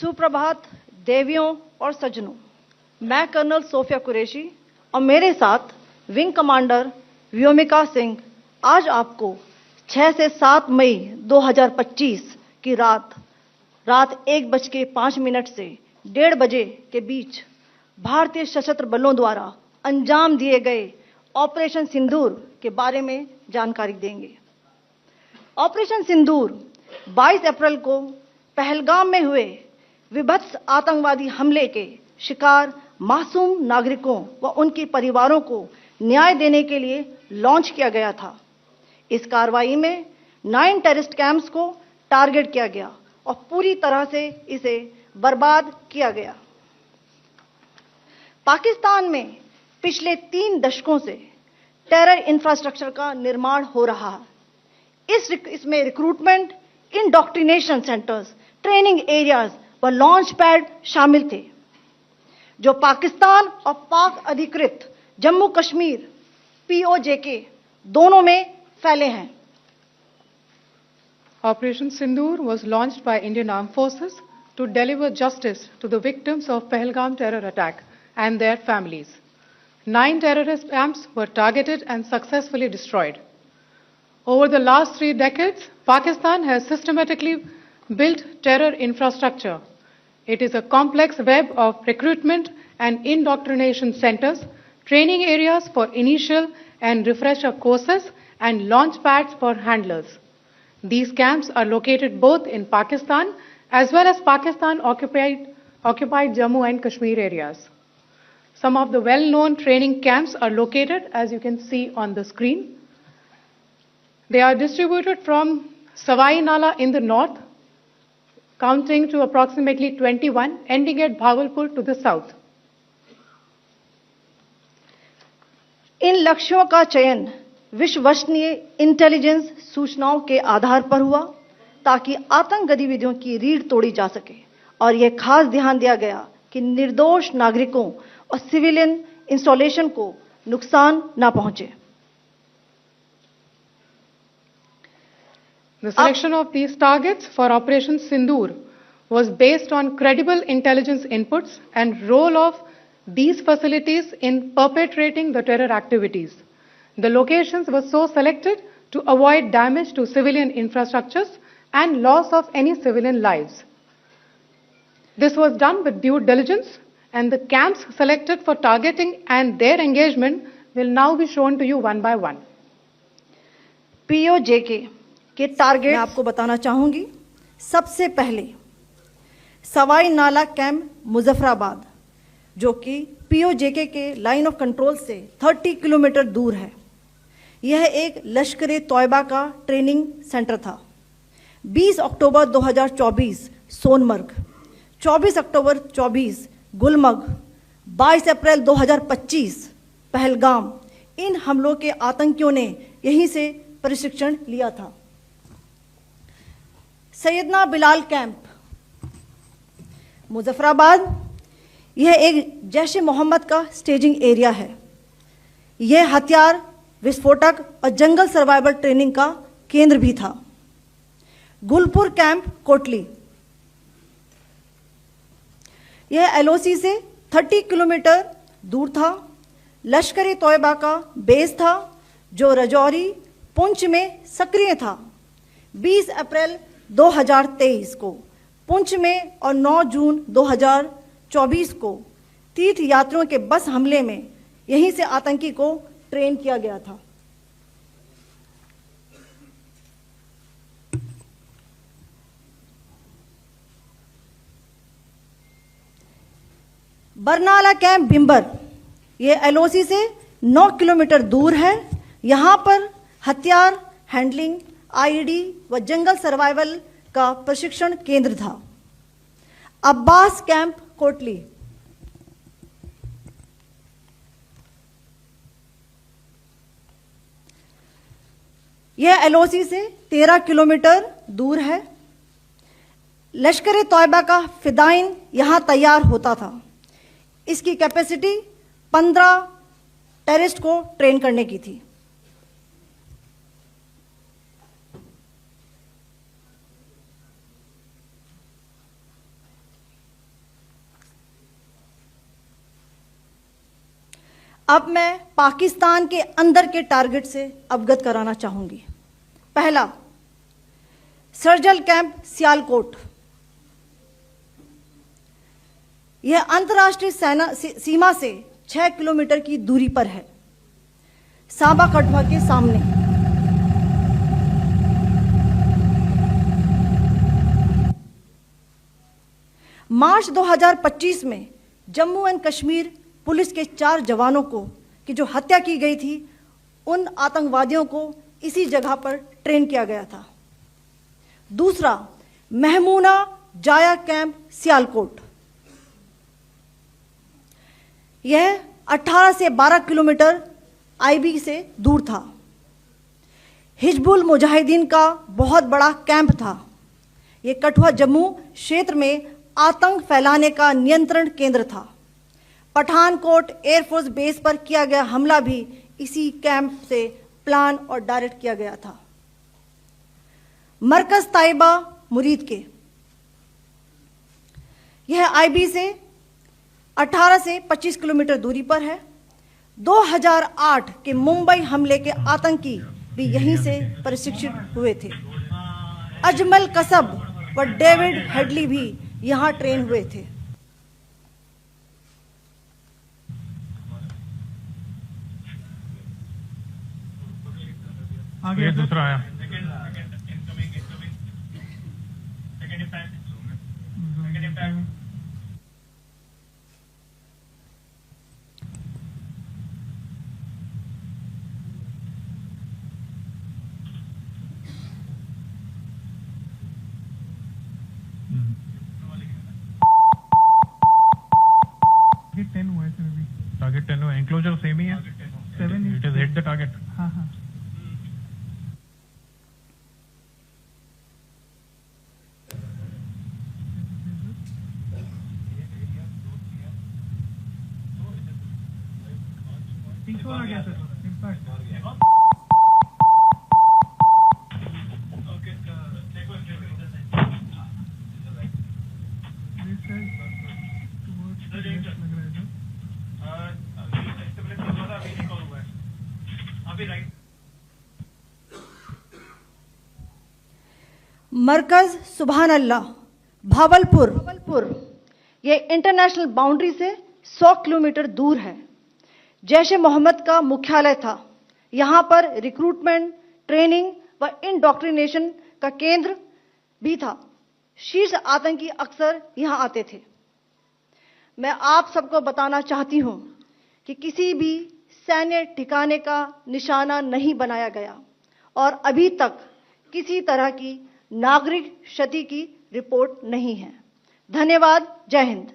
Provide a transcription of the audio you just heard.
सुप्रभात देवियों और सज्जनों, मैं कर्नल सोफिया कुरैशी और मेरे साथ विंग कमांडर व्योमिका सिंह आज आपको 6 से 7 मई 2025 की रात 1:05 से 1:30 बजे के बीच भारतीय सशस्त्र बलों द्वारा अंजाम दिए गए ऑपरेशन सिंदूर के बारे में जानकारी देंगे। ऑपरेशन सिंदूर 22 अप्रैल को पहलगाम में हुए विभत्स आतंकवादी हमले के शिकार मासूम नागरिकों व उनके परिवारों को न्याय देने के लिए लॉन्च किया गया था। इस कार्रवाई में 9 टेररिस्ट कैंप्स को टारगेट किया गया और पूरी तरह से इसे बर्बाद किया गया। पाकिस्तान में पिछले 3 दशकों से टेरर इंफ्रास्ट्रक्चर का निर्माण हो रहा है। इसमें recruitment, indoctrination centres, training areas व लॉन्च पैड शामिल थे, जो पाकिस्तान और पाक अधिकृत जम्मू कश्मीर POJK दोनों में फैले हैं। Operation Sindoor was launched by Indian Armed Forces to deliver justice to the victims of Pahalgam terror attack and their families. 9 terrorist camps were targeted and successfully destroyed. Over the last 3 decades, Pakistan has systematically built terror infrastructure. It is a complex web of recruitment and indoctrination centers, training areas for initial and refresher courses, and launch pads for handlers. These camps are located both in Pakistan as well as Pakistan-occupied Jammu and Kashmir areas. Some of the well-known training camps are located, as you can see on the screen. They are distributed from Savai Nala in the north, counting to approximately 21, ending at Bhagalpur to the south. इन लक्ष्यों का चयन विश्वसनीय intelligence सूचनाओं के आधार पर हुआ ताकि आतंक गतिविधियों की रीढ़ तोड़ी जा सके, और यह खास ध्यान दिया गया कि निर्दोष नागरिकों और सिविलियन इंस्टॉलेशन को नुकसान न पहुंचे। The selection of these targets for Operation Sindoor was based on credible intelligence inputs and role of these facilities in perpetrating the terror activities. The locations were so selected to avoid damage to civilian infrastructures and loss of any civilian lives. This was done with due diligence, and the camps selected for targeting and their engagement will now be shown to you one by one. POJK के target मैं आपको बताना चाहूंगी। सबसे पहले सवाई नाला camp Muzaffarabad, जो कि POJK के लाइन ऑफ कंट्रोल से 30 किलोमीटर दूर है। यह एक लश्कर तौयबा का ट्रेनिंग सेंटर था। 20 अक्टूबर 2024 सोनमर्ग, 24 अक्टूबर 24 गुलमर्ग, 22 अप्रैल 2025 पहलगाम, इन हमलों के आतंकियों ने यहीं से प्रशिक्षण लिया था। सैयदना बिलाल कैंप मुजफ्फराबाद, यह एक जैश ए मोहम्मद का स्टेजिंग एरिया है। यह हथियार, विस्फोटक और जंगल सर्वाइवल ट्रेनिंग का केंद्र भी था। गुलपुर कैंप कोटली, यह LOC से 30 किलोमीटर दूर था। लश्कर तौयबा का बेस था, जो रजौरी, पुंछ में सक्रिय था। 20 अप्रैल 2023 को पुंछ में और 9 जून 2024 को तीर्थ यात्रियों के बस हमले में यहीं से आतंकी को ट्रेन किया गया था। बरनाला कैंप बिंबर, यह LOC से 9 किलोमीटर दूर है। यहां पर हथियार, हैंडलिंग, IED व जंगल सर्वाइवल का प्रशिक्षण केंद्र था। अब्बास कैंप कोटली, यह LOC से 13 किलोमीटर दूर है। लश्कर तौयबा का फिदाइन यहां तैयार होता था। इसकी कैपेसिटी 15 टेररिस्ट को ट्रेन करने की थी। अब मैं पाकिस्तान के अंदर के टारगेट से अवगत कराना चाहूंगी। पहला, सर्जिकल कैंप सियालकोट। यह अंतर्राष्ट्रीय सीमा से 6 किलोमीटर की दूरी पर है, सांबा कठुआ के सामने। मार्च 2025 में जम्मू एंड कश्मीर पुलिस के 4 जवानों को की जो हत्या की गई थी, उन आतंकवादियों को इसी जगह पर ट्रेन किया गया था। दूसरा, महमूना जाया कैंप सियालकोट। यह 18 से 12 किलोमीटर आईबी से दूर था। हिजबुल मुजाहिदीन का बहुत बड़ा कैंप था। यह कठुआ जम्मू क्षेत्र में आतंक फैलाने का नियंत्रण केंद्र था। पठानकोट एयरफोर्स बेस पर किया गया हमला भी इसी कैंप से प्लान और डायरेक्ट किया गया था। मरकज ताइबा मुरीद के, यह आईबी से 18 से 25 किलोमीटर दूरी पर है। 2008 के मुंबई हमले के आतंकी भी यहीं से प्रशिक्षित हुए थे। अजमल कसब व डेविड हेडली भी यहां ट्रेन हुए थे। आगे दूसरा आया। टारगेट 10 हुआ, एंक्लोजर सेम ही है। 7 it is hit the target. हाँ हाँ। आ गया सर, इम्पैक्ट। मरकज सुभान अल्लाह भावलपुर, यह इंटरनेशनल बाउंड्री से 100 किलोमीटर दूर है। जैश ए मोहम्मद का मुख्यालय था। यहां पर रिक्रूटमेंट, ट्रेनिंग व इंडॉक्ट्रिनेशन का केंद्र भी था। शीर्ष आतंकी अक्सर यहां आते थे। मैं आप सबको बताना चाहती हूं कि किसी भी सैन्य ठिकाने का निशाना नहीं बनाया गया और अभी तक किसी तरह की नागरिक क्षति की रिपोर्ट नहीं है। धन्यवाद। जय हिंद।